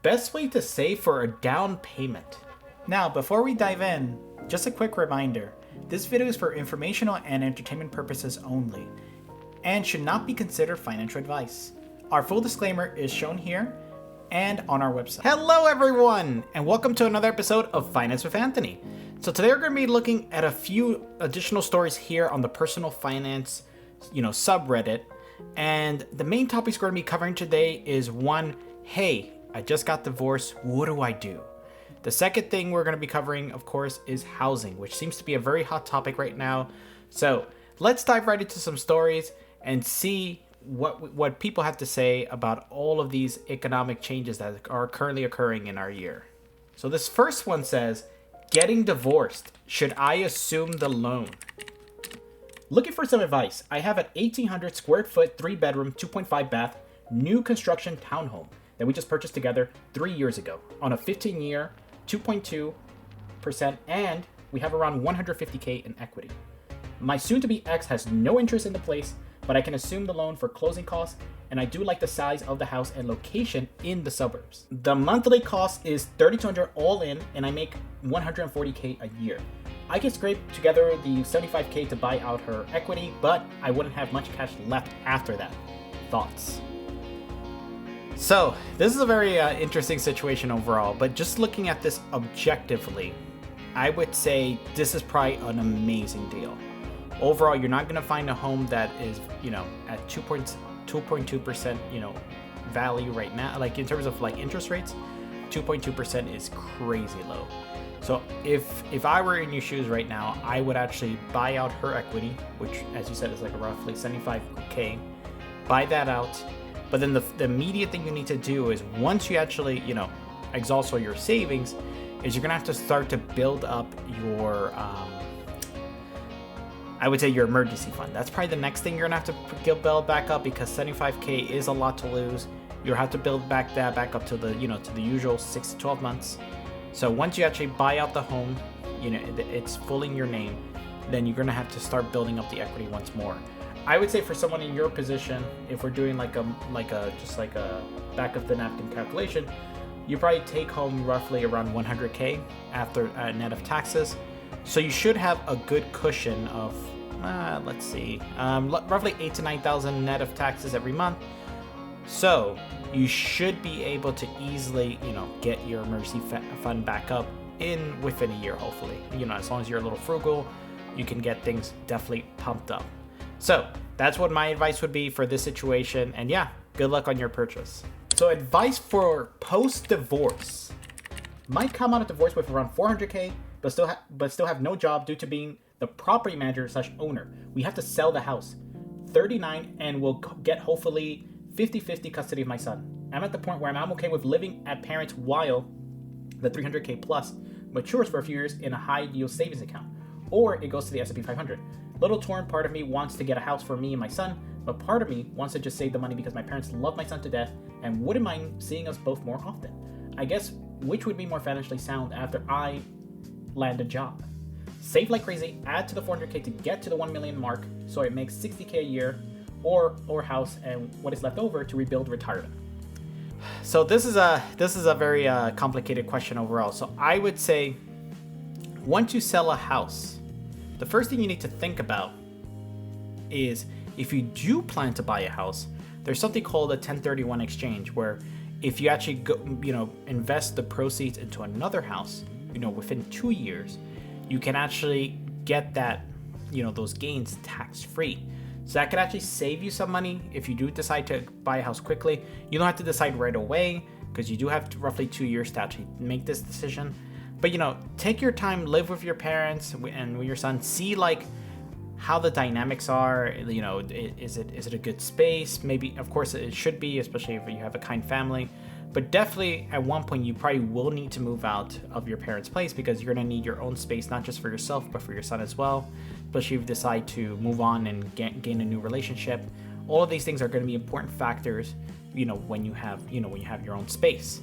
Best way to save for a down payment. Now, before we dive in, just a quick reminder. This video is for informational and entertainment purposes only, and should not be considered financial advice. Our full disclaimer is shown here and on our website. Hello everyone, and welcome to another episode of Finance with Anthony. So today we're going to be looking at a few additional stories here on the personal finance, subreddit. And the main topics we're going to be covering today is one, hey, I just got divorced, what do I do? The second thing we're going to be covering, of course, is housing, which seems to be a very hot topic right now. So let's dive right into some stories and see what people have to say about all of these economic changes that are currently occurring in our year. So this first one says, getting divorced, should I assume the loan? Looking for some advice. I have an 1,800 square foot, 3-bedroom, 2.5 bath, new construction townhome that we just purchased together 3 years ago on a 15-year, 2.2%, and we have around $150K in equity. My soon-to-be ex has no interest in the place, but I can assume the loan for closing costs, and I do like the size of the house and location in the suburbs. The monthly cost is $3,200 all in, and I make $140K a year. I can scrape together the $75K to buy out her equity, but I wouldn't have much cash left after that. Thoughts? So, this is a very interesting situation overall, but just looking at this objectively, I would say this is probably an amazing deal. Overall, you're not going to find a home that is, at 2.2%, value right now. Like in terms of like interest rates, 2.2% is crazy low. So if I were in your shoes right now, I would actually buy out her equity, which, as you said, is like roughly 75K. Buy that out. But then the immediate thing you need to do is once you actually, exhaust all your savings, is you're going to have to start to build up your, I would say your emergency fund. That's probably the next thing you're going to have to build back up, because 75K is a lot to lose. You'll have to build back up to the, to the usual 6 to 12 months. So once you actually buy out the home, it's fully in your name, then you're going to have to start building up the equity once more. I would say for someone in your position, if we're doing like a back of the napkin calculation, you probably take home roughly around 100K after net of taxes. So you should have a good cushion of, roughly 8,000 to 9,000 net of taxes every month. So you should be able to easily, get your emergency fund back up within a year, hopefully. As long as you're a little frugal, you can get things definitely pumped up. So that's what my advice would be for this situation. And yeah, good luck on your purchase. So advice for post-divorce. Might come out of divorce with around 400K, but still have no job due to being the property manager / owner. We have to sell the house. 39, and we'll get hopefully 50-50 custody of my son. I'm at the point where I'm okay with living at parents while the 300K plus matures for a few years in a high yield savings account, or it goes to the S&P 500. Little torn, part of me wants to get a house for me and my son, but part of me wants to just save the money because my parents love my son to death and wouldn't mind seeing us both more often. I guess which would be more financially sound after I land a job? Save like crazy, add to the 400K to get to the 1 million mark so it makes 60K a year, or house, and what is left over to rebuild retirement. So this is a very complicated question overall. So I would say once you sell a house, the first thing you need to think about is if you do plan to buy a house, there's something called a 1031 exchange, where if you actually go, invest the proceeds into another house, within 2 years, you can actually get that, those gains tax-free. So that could actually save you some money if you do decide to buy a house quickly. You don't have to decide right away, because you do have roughly 2 years to actually make this decision. But take your time, live with your parents and with your son, see like how the dynamics are. Is it a good space? Maybe, of course, it should be, especially if you have a kind family. But definitely at one point you probably will need to move out of your parents' place, because you're going to need your own space, not just for yourself, but for your son as well. Especially if you decide to move on and gain a new relationship. All of these things are going to be important factors, when you have your own space.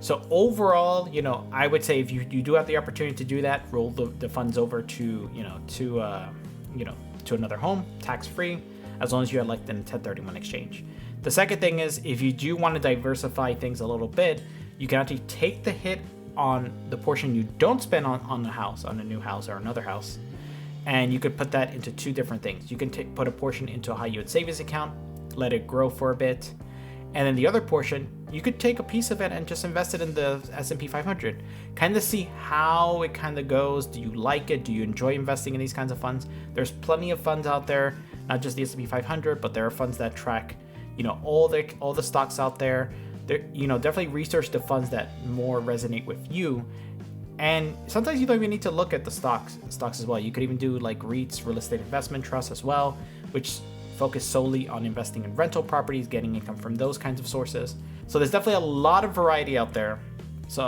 So overall, I would say if you do have the opportunity to do that, roll the funds over to another home, tax-free, as long as you elect in 1031 exchange. The second thing is, if you do want to diversify things a little bit, you can actually take the hit on the portion you don't spend on the house, on a new house or another house, and you could put that into two different things. You can put a portion into a high yield savings account, let it grow for a bit, and then the other portion, you could take a piece of it and just invest it in the S&P 500. Kind of see how it kind of goes. Do you like it? Do you enjoy investing in these kinds of funds? There's plenty of funds out there, not just the S&P 500, but there are funds that track, all the stocks out there. Definitely research the funds that more resonate with you. And sometimes you don't even need to look at the stocks as well. You could even do like REITs, real estate investment trusts as well, which focus solely on investing in rental properties, getting income from those kinds of sources. So there's definitely a lot of variety out there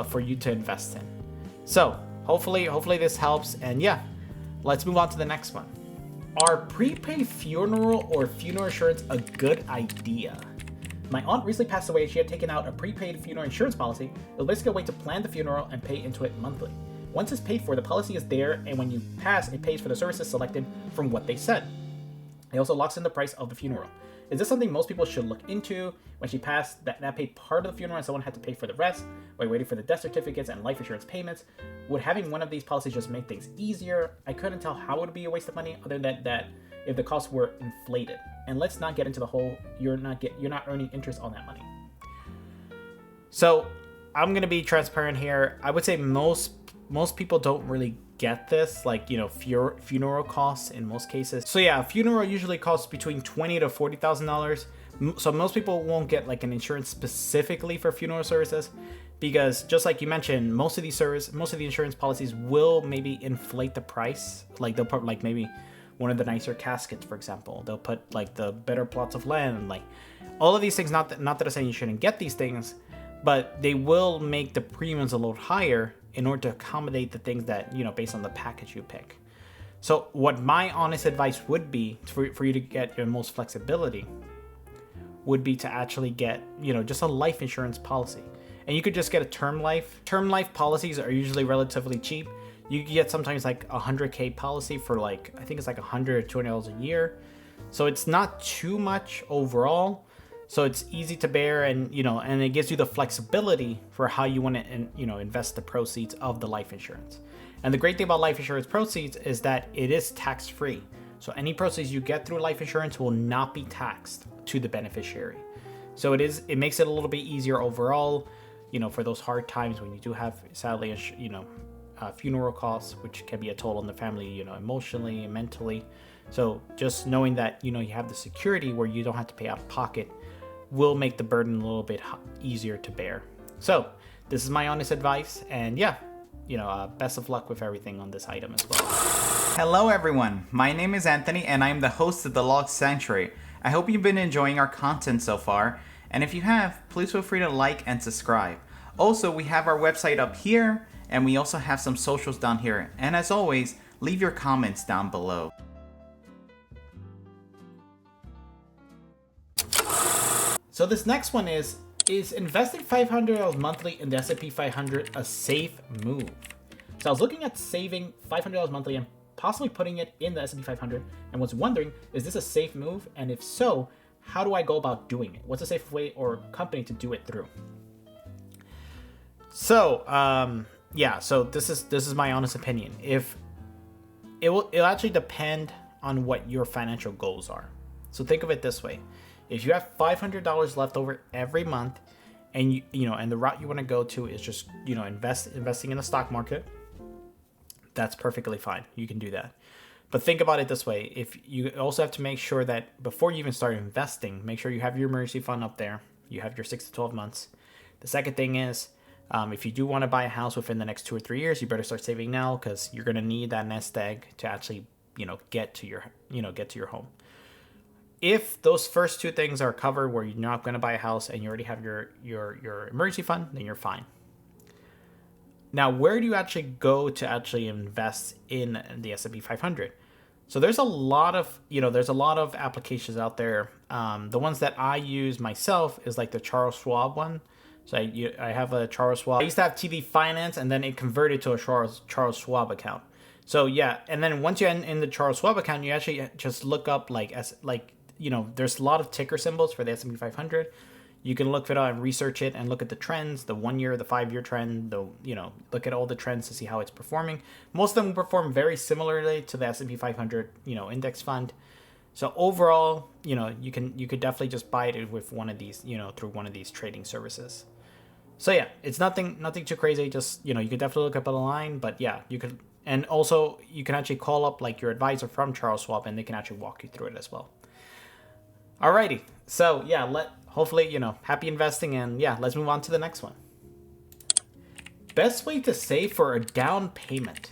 for you to invest in. So hopefully this helps. And yeah, let's move on to the next one. Are prepaid funeral or funeral insurance a good idea? My aunt recently passed away. She had taken out a prepaid funeral insurance policy. It was basically a way to plan the funeral and pay into it monthly. Once it's paid for, the policy is there, and when you pass, it pays for the services selected from what they said. It also locks in the price of the funeral. Is this something most people should look into? When she passed, that paid part of the funeral and someone had to pay for the rest while waiting for the death certificates and life insurance payments. Would having one of these policies just make things easier? I couldn't tell how it would be a waste of money other than that if the costs were inflated. And let's not get into the whole you're not earning interest on that money. So I'm gonna be transparent here. I would say most people don't really get this, like funeral costs in most cases. So yeah, a funeral usually costs between $20,000 to $40,000. So most people won't get like an insurance specifically for funeral services, because just like you mentioned, most of the insurance policies will maybe inflate the price. Like they'll put like maybe one of the nicer caskets, for example. They'll put like the better plots of land, like all of these things. Not that I'm saying you shouldn't get these things, but they will make the premiums a little higher in order to accommodate the things that, based on the package you pick. So what my honest advice would be for you to get your most flexibility would be to actually get, just a life insurance policy. And you could just get a term life. Term life policies are usually relatively cheap. You can get sometimes like a $100K policy for like, I think it's like $100 or $200 a year. So it's not too much overall. So it's easy to bear, and and it gives you the flexibility for how you want to invest the proceeds of the life insurance. And the great thing about life insurance proceeds is that it is tax-free. So any proceeds you get through life insurance will not be taxed to the beneficiary. So it makes it a little bit easier overall, for those hard times when you do have, sadly, funeral costs, which can be a toll on the family, emotionally and mentally. So just knowing that, you have the security where you don't have to pay out of pocket will make the burden a little bit easier to bear. So this is my honest advice, and yeah, best of luck with everything on this item as well. Hello everyone, my name is Anthony and I'm the host of TheLostSanctuary. I hope you've been enjoying our content so far, and if you have, please feel free to like and subscribe. Also, we have our website up here, and we also have some socials down here, and as always, leave your comments down below. So this next one is investing $500 monthly in the S&P 500 a safe move? So I was looking at saving $500 monthly and possibly putting it in the S&P 500, and was wondering, is this a safe move? And if so, how do I go about doing it? What's a safe way or company to do it through? So so this is my honest opinion. It'll actually depend on what your financial goals are. So think of it this way. If you have $500 left over every month, and and the route you want to go to is just investing in the stock market, that's perfectly fine. You can do that. But think about it this way. If you also have to make sure that before you even start investing, make sure you have your emergency fund up there. You have your 6 to 12 months. The second thing is, if you do want to buy a house within the next 2 or 3 years, you better start saving now, because you're going to need that nest egg to actually get to your home. If those first two things are covered, where you're not going to buy a house and you already have your emergency fund, then you're fine. Now, where do you actually go to actually invest in the S&P 500? So there's a lot of applications out there. The ones that I use myself is like the Charles Schwab one. So I have a Charles Schwab. I used to have TD Finance, and then it converted to a Charles Schwab account. So yeah, and then once you're in the Charles Schwab account, you actually just look up there's a lot of ticker symbols for the S&P 500. You can look it up and research it and look at the trends, the 1 year, the 5 year trend, look at all the trends to see how it's performing. Most of them will perform very similarly to the S&P 500, index fund. So overall, you could definitely just buy it with one of these, through one of these trading services. So yeah, it's nothing too crazy. Just, you could definitely look up on the line, but yeah, you could, and also you can actually call up like your advisor from Charles Schwab and they can actually walk you through it as well. Alrighty. So yeah, hopefully, happy investing, and yeah, let's move on to the next one. Best way to save for a down payment.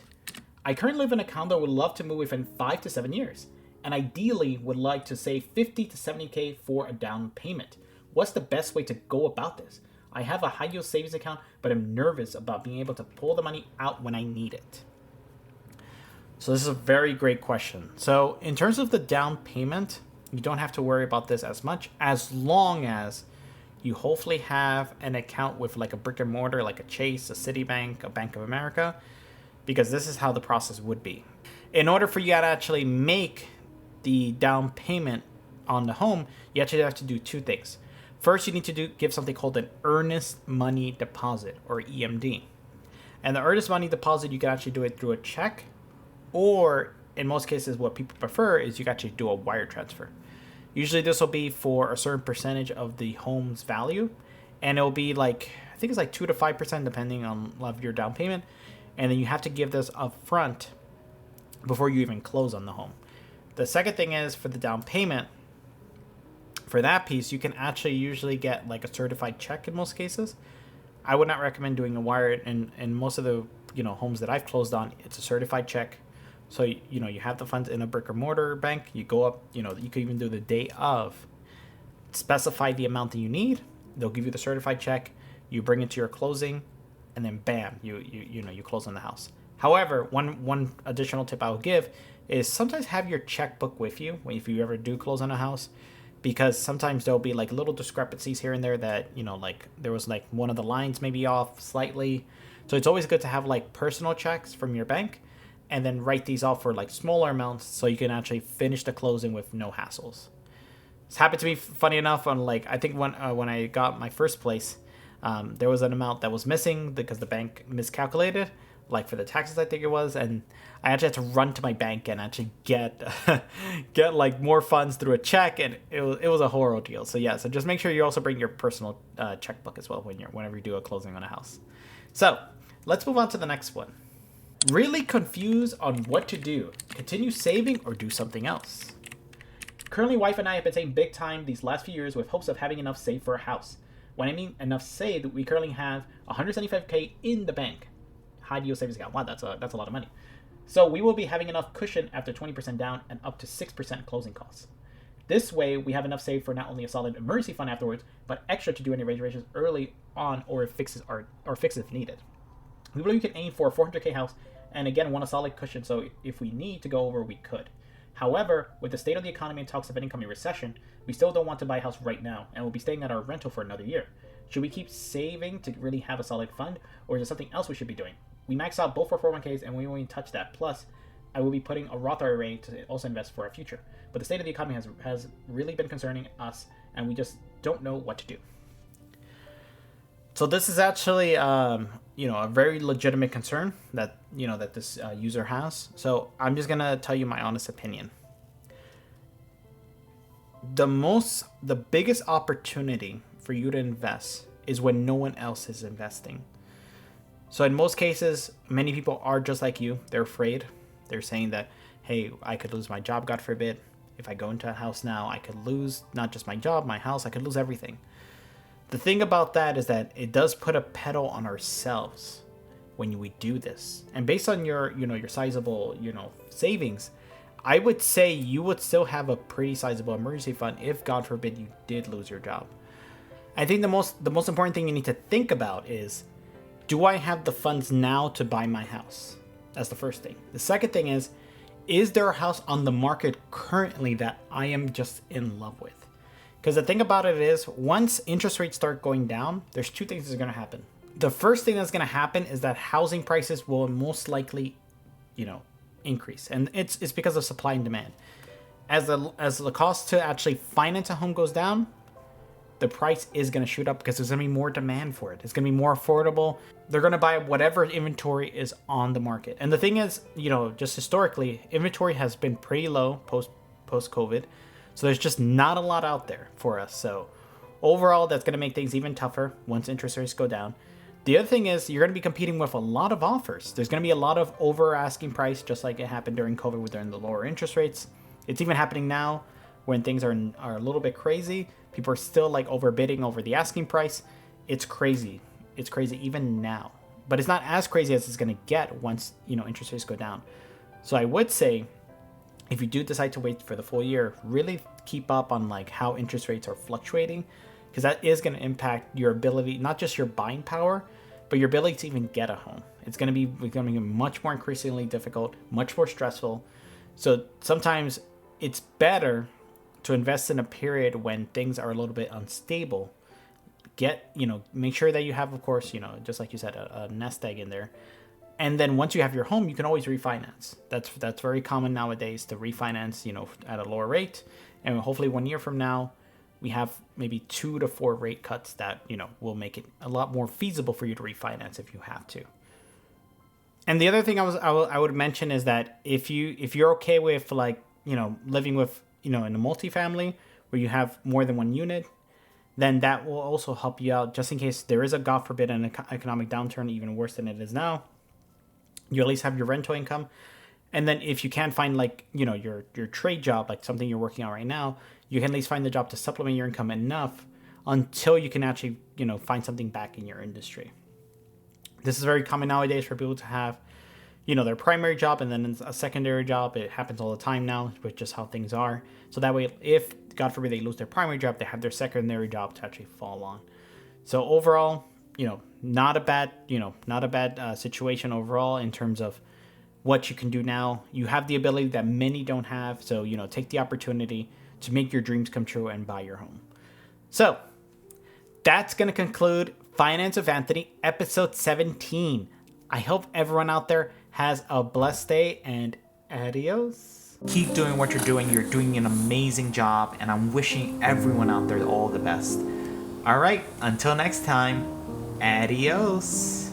I currently live in a condo and would love to move within 5 to 7 years, and ideally would like to save 50 to 70K for a down payment. What's the best way to go about this? I have a high yield savings account, but I'm nervous about being able to pull the money out when I need it. So this is a very great question. So in terms of the down payment, you don't have to worry about this as much, as long as you hopefully have an account with like a brick and mortar, like a Chase, a Citibank, a Bank of America, because this is how the process would be. In order for you to actually make the down payment on the home, you actually have to do two things. First, you need to give something called an earnest money deposit, or EMD. And the earnest money deposit, you can actually do it through a check, or in most cases, what people prefer is you can actually do a wire transfer. Usually this will be for a certain percentage of the home's value, and it'll be like, I think it's like 2 to 5% depending on your down payment, and then you have to give this up front before you even close on the home. The second thing is, for the down payment, for that piece, you can actually usually get like a certified check in most cases. I would not recommend doing a wire, in most of the homes that I've closed on, it's a certified check. So, you have the funds in a brick or mortar bank. You go up, you could even do the day of, specify the amount that you need. They'll give you the certified check. You bring it to your closing, and then bam, you close on the house. However, one additional tip I will give is sometimes have your checkbook with you if you ever do close on a house, because sometimes there'll be like little discrepancies here and there that, like there was like one of the lines maybe off slightly. So it's always good to have like personal checks from your bank, and then write these off for like smaller amounts so you can actually finish the closing with no hassles. It's happened to be funny enough on like, I think when I got my first place, there was an amount that was missing because the bank miscalculated, like for the taxes I think it was, and I actually had to run to my bank and actually get like more funds through a check, and it was a horrible deal. So yeah, so just make sure you also bring your personal checkbook as well whenever you do a closing on a house. So let's move on to the next one. Really confused on what to do. Continue saving or do something else. Currently, wife and I have been saving big time these last few years with hopes of having enough saved for a house. When I mean enough saved, we currently have 175K in the bank. High yield savings account. Wow, that's a lot of money. So we will be having enough cushion after 20% down and up to 6% closing costs. This way, we have enough saved for not only a solid emergency fund afterwards, but extra to do any reservations early on or fix if needed. We believe we can aim for a 400K house, and again, want a solid cushion, so if we need to go over, we could. However, with the state of the economy and talks of an incoming recession, we still don't want to buy a house right now, and we'll be staying at our rental for another year. Should we keep saving to really have a solid fund, or is there something else we should be doing? We max out both our 401ks, and we won't even touch that. Plus, I will be putting a Roth IRA to also invest for our future. But the state of the economy has really been concerning us, and we just don't know what to do. So this is actually, a very legitimate concern that this user has. So I'm just gonna tell you my honest opinion. The biggest opportunity for you to invest is when no one else is investing. So in most cases, many people are just like you. They're afraid. They're saying that, hey, I could lose my job, God forbid. If I go into a house now, I could lose not just my job, my house, I could lose everything. The thing about that is that it does put a pedal on ourselves when we do this. And based on your sizable, savings, I would say you would still have a pretty sizable emergency fund if, God forbid, you did lose your job. I think the most important thing you need to think about is, do I have the funds now to buy my house? That's the first thing. The second thing is there a house on the market currently that I am just in love with? Because the thing about it is, once interest rates start going down, there's two things that are going to happen. The first thing that's going to happen is that housing prices will most likely, increase. And it's because of supply and demand. As the cost to actually finance a home goes down, the price is going to shoot up because there's going to be more demand for it. It's going to be more affordable. They're going to buy whatever inventory is on the market. And the thing is, just historically, inventory has been pretty low post-COVID. So there's just not a lot out there for us. So overall, that's going to make things even tougher once interest rates go down. The other thing is you're going to be competing with a lot of offers. There's going to be a lot of over asking price, just like it happened during COVID during the lower interest rates. It's even happening now when things are a little bit crazy. People are still like overbidding over the asking price. It's crazy. It's crazy even now. But it's not as crazy as it's going to get once, interest rates go down. So I would say if you do decide to wait for the full year, really keep up on like how interest rates are fluctuating, because that is going to impact your ability, not just your buying power, but your ability to even get a home. It's going to be becoming much more increasingly difficult, much more stressful. So sometimes it's better to invest in a period when things are a little bit unstable. Make sure that you have, of course, just like you said, a nest egg in there. And then once you have your home, you can always refinance. That's very common nowadays to refinance, at a lower rate. And hopefully 1 year from now, we have maybe 2 to 4 rate cuts that, will make it a lot more feasible for you to refinance if you have to. And the other thing I would mention is that if you're okay with like, living with, in a multifamily where you have more than one unit, then that will also help you out just in case there is a, God forbid, an economic downturn, even worse than it is now. You at least have your rental income. And then if you can't find like, your trade job, like something you're working on right now, you can at least find the job to supplement your income enough until you can actually, find something back in your industry. This is very common nowadays for people to have, their primary job and then a secondary job. It happens all the time now with just how things are. So that way, if God forbid they lose their primary job, they have their secondary job to actually fall on. So overall, not a bad situation overall in terms of what you can do now. You have the ability that many don't have. So, take the opportunity to make your dreams come true and buy your home. So that's going to conclude Finance with Anthony, episode 17. I hope everyone out there has a blessed day and adios. Keep doing what you're doing. You're doing an amazing job, and I'm wishing everyone out there all the best. All right, until next time, adios.